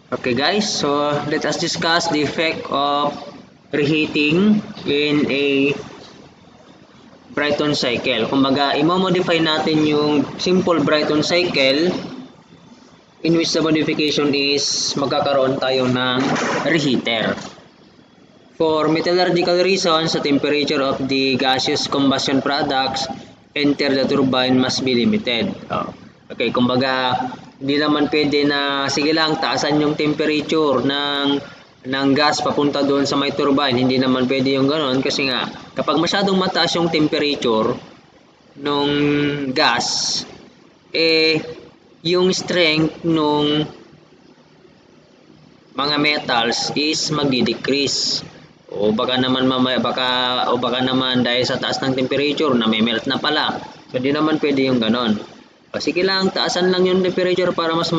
Okay guys, so let us discuss the effect of reheating in a Brayton cycle. Kumbaga, i-modify natin yung simple Brayton cycle in which the modification is magkakaroon tayo ng reheater. For metallurgical reasons, the temperature of the gaseous combustion products enter the turbine must be limited. Okay, kumbaga, hindi naman pwede na sige lang taasan yung temperature ng gas papunta doon sa may turbine. Hindi naman pwede yung ganoon kasi nga kapag masyadong mataas yung temperature nung gas, yung strength nung mga metals is magdi-decrease. O baka naman dahil sa taas ng temperature na may melt na pala. So di naman pwede yung ganon. O sige lang, taasan lang yung temperature para mas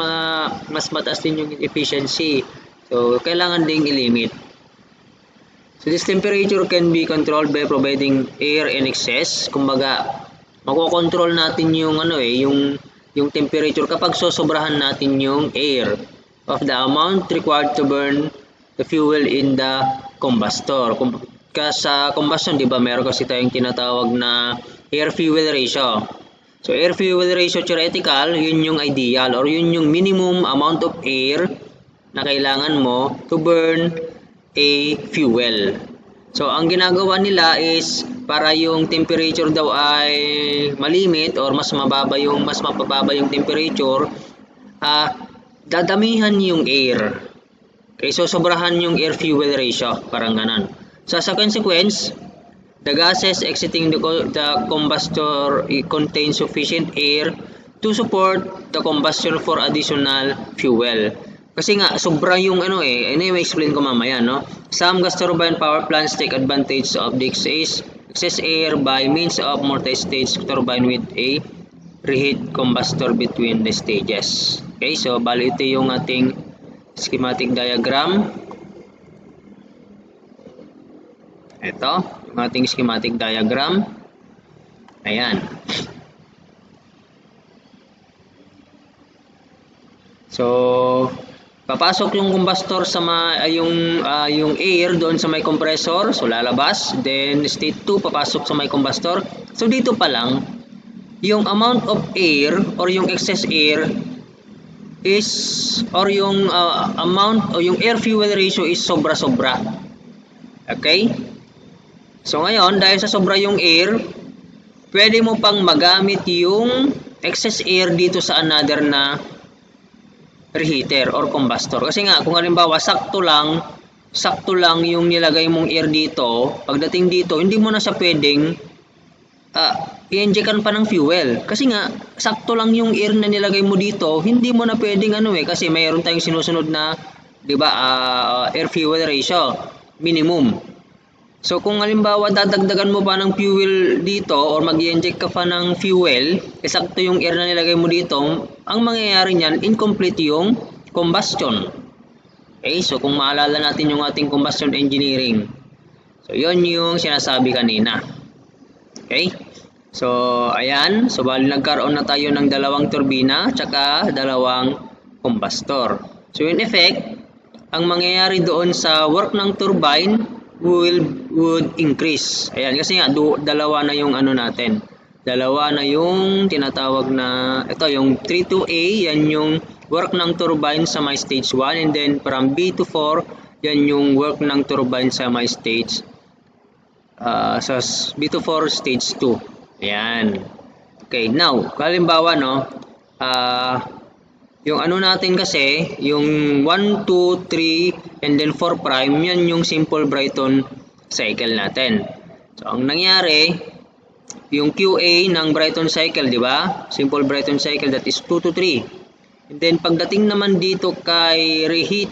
mataas din yung efficiency. So kailangan ding i-limit. So this temperature can be controlled by providing air in excess. Kumbaga, makokontrol natin yung yung temperature kapag sosobrahan natin yung air of the amount required to burn the fuel in the combustor. Sa combustion, di ba, meron kasi tayong tinatawag na air-fuel ratio. So, air-fuel ratio theoretical, yun yung ideal or yun yung minimum amount of air na kailangan mo to burn a fuel. So, ang ginagawa nila is para yung temperature daw ay malimit or mas mapababa yung temperature, dadamihan yung air. Okay, so sobrahan yung air-fuel ratio, parang ganon. So, as a consequence, the gases exiting the combustor contain sufficient air to support the combustion for additional fuel. Kasi nga, sobra yung anyway, explain ko mamaya, no? Some gas turbine power plants take advantage of the excess air by means of multi-stage turbine with a reheat combustor between the stages. Okay, so bali ito yung ating schematic diagram. Ito, yung ating schematic diagram. Ayan. So, papasok yung combustor sa yung air doon sa may compressor, so lalabas. Then state 2 papasok sa may combustor. So dito pa lang, yung amount of air or yung excess air is or yung amount o yung air fuel ratio is sobra-sobra. Okay? So ngayon, dahil sa sobra yung air, pwede mo pang magamit yung excess air dito sa another na reheater or combustor. Kasi nga, kung halimbawa sakto lang yung nilagay mong air dito, pagdating dito, hindi mo na siya pwedeng i-injectan pa ng fuel. Kasi nga, sakto lang yung air na nilagay mo dito, hindi mo na pwedeng kasi mayroon tayong sinusunod na, 'di ba, air fuel ratio minimum. So kung halimbawa dadagdagan mo pa ng fuel dito or mag-i-inject ka pa ng fuel, sakto yung air na nilagay mo dito, ang mangyayari niyan, incomplete yung combustion. Okay, so kung maalala natin yung ating combustion engineering. So yon yung sinasabi kanina. Okay? So, ayan. So, bali nagkaroon na tayo ng dalawang turbina tsaka dalawang combustor. So, in effect, ang mangyayari doon sa work ng turbine would increase. Ayan, kasi nga, dalawa na yung natin. Dalawa na yung tinatawag na, ito, yung 3 to A, yan yung work ng turbine sa my stage 1. And then, from B to 4, yan yung work ng turbine sa my stage sa B to 4 stage 2. Ayan. Okay, now, halimbawa, yung natin kasi, yung 1, 2, 3, and then 4 prime, yan yung simple Brayton cycle natin. So, ang nangyari, yung QA ng Brayton cycle, di ba? Simple Brayton cycle, that is 2 to 3. And then, pagdating naman dito kay reheat.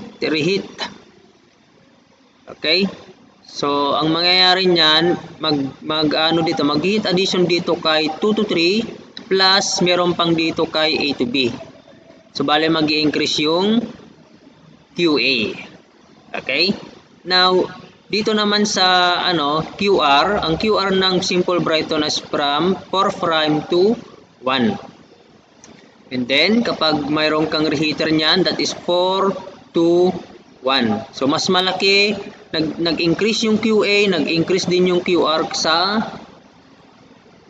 Okay? So, ang mangyayari niyan, mag-heat addition dito kay 2 to 3 plus meron pang dito kay A to B. So, bale mag-i-increase yung QA. Okay? Now, dito naman sa QR, ang QR ng simple Brayton is from 4 prime to 1. And then, kapag mayroon kang reheater niyan, that is 4 to 1. So mas malaki, nag-increase yung QA, nag-increase din yung QR sa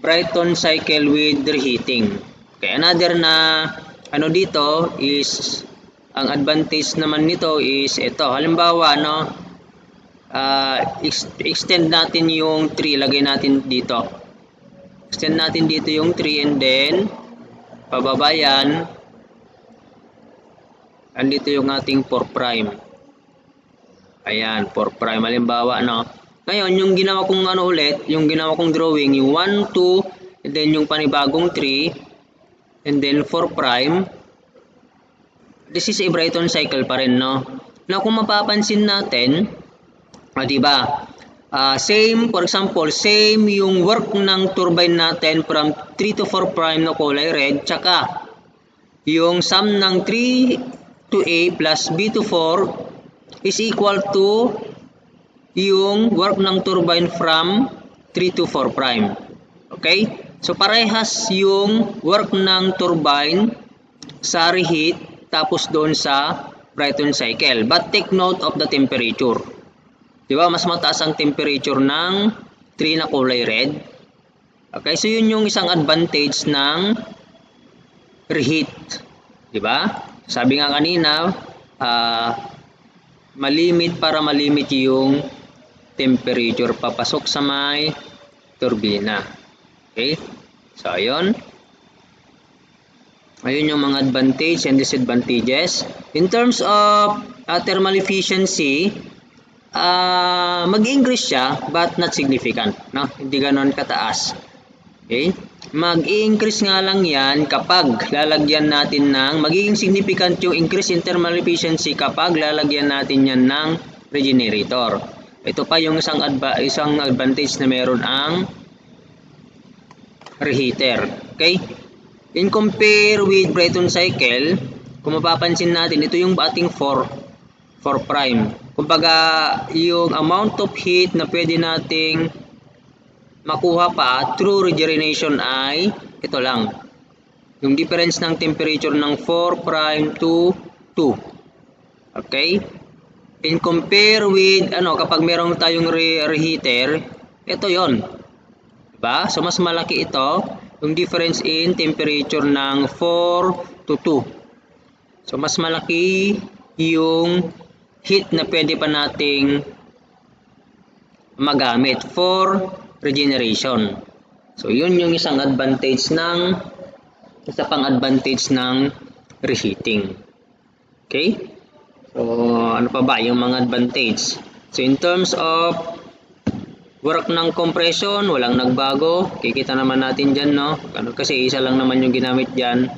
Brayton cycle with reheating. Okay, another na ano dito is, ang advantage naman nito is ito. Halimbawa, no, extend natin yung 3, lagay natin dito. Extend natin dito yung 3 and then pababa yan. Andito yung ating 4 prime. Ayan, 4 prime. Halimbawa, no. Ngayon, yung ginawa kong ano ulit, yung ginawa kong drawing, yung 1, 2, and then yung panibagong 3, and then 4 prime. This is a Brayton cycle pa rin, no. Now, kung mapapansin natin, diba, same, for example, same yung work ng turbine natin from 3 to 4 prime na kulay red, tsaka yung sum ng 3 to A plus B to 4 is equal to yung work ng turbine from 3 to 4 prime. Okay? So parehas yung work ng turbine sa reheat tapos doon sa Brayton cycle. But take note of the temperature. Diba? Mas mataas ang temperature ng 3 na kulay red. Okay? So yun yung isang advantage ng reheat. Diba? Sabi nga kanina, malimit para malimit yung temperature papasok sa may turbina. Okay? So, ayun. Ayun yung mga advantage and disadvantages. In terms of thermal efficiency, mag-increase siya but not significant. No? Hindi ganon kataas. Okay? Mag-i-increase nga lang yan kapag lalagyan natin ng, magiging significant yung increase in thermal efficiency kapag lalagyan natin yan ng regenerator. Ito pa yung isang advantage na meron ang reheater. Okay? In compare with Brayton cycle, kung mapapansin natin, ito yung ating 4 prime. Kumbaga, yung amount of heat na pwede nating makuha pa through regeneration ay ito lang. Yung difference ng temperature ng 4 prime to 2. Okay? In compare with kapag meron tayong reheater, ito 'yon. Diba? So mas malaki ito, yung difference in temperature ng 4 to 2. So mas malaki yung heat na pwede pa nating magamit for regeneration. So yun yung isang advantage isa pang advantage ng reheating. Okay? So ano pa ba yung mga advantage? So in terms of work ng compression, walang nagbago. Kikita naman natin dyan, no? Kasi isa lang naman yung ginamit dyan.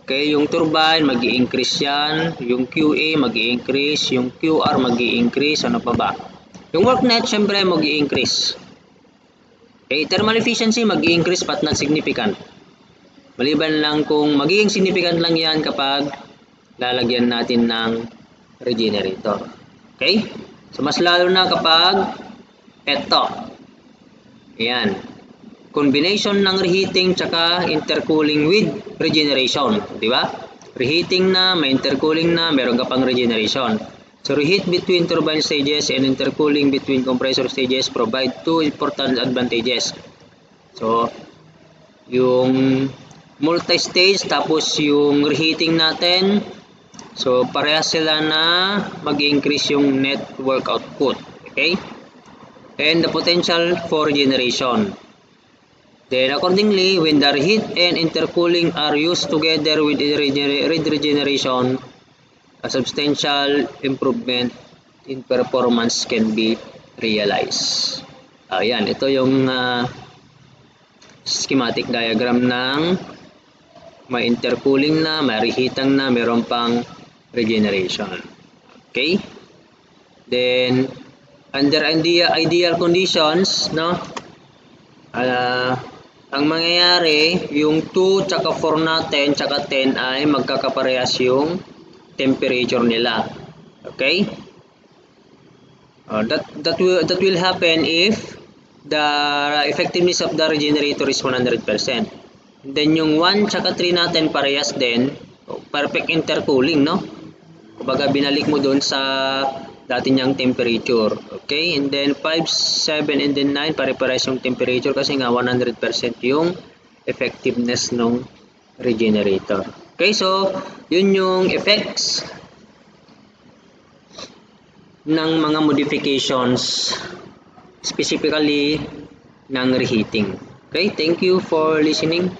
Okay, yung turbine, mag-i-increase yan. Yung QA, mag-i-increase. Yung QR, mag-i-increase. Ano pa ba? Yung work net, syempre, mag-i-increase. Okay, thermal efficiency mag-i-increase but not significant. Maliban lang kung magiging significant lang yan kapag lalagyan natin ng regenerator. Okay? So mas lalo na kapag eto. Ayan. Combination ng reheating tsaka intercooling with regeneration. Diba? Reheating na, may intercooling na, meron ka pang regeneration. So reheat between turbine stages and intercooling between compressor stages provide two important advantages. So yung multi-stage tapos yung reheating natin, so parehas sila na mag-increase yung net work output. Okay? And the potential for regeneration. Then accordingly, when the reheat and intercooling are used together with regeneration, a substantial improvement in performance can be realized. Ayan, ito yung schematic diagram ng may intercooling na, may reheating na, meron pang regeneration. Okay? Then, under ideal conditions, no? Ang mangyayari, yung 2 tsaka 4 natin tsaka 10 ay magkakaparehas yung temperature nila. Okay? That will happen if the effectiveness of the regenerator is 100%. Then yung 1 tsaka 3 natin parehas din. Perfect intercooling, no? Kumbaga, binalik mo doon sa dati niyang temperature. Okay? And then 5, 7, and then 9, pare-pares yung temperature kasi nga 100% yung effectiveness ng regenerator. Okay, so yun yung effects ng mga modifications specifically ng reheating. Okay, thank you for listening.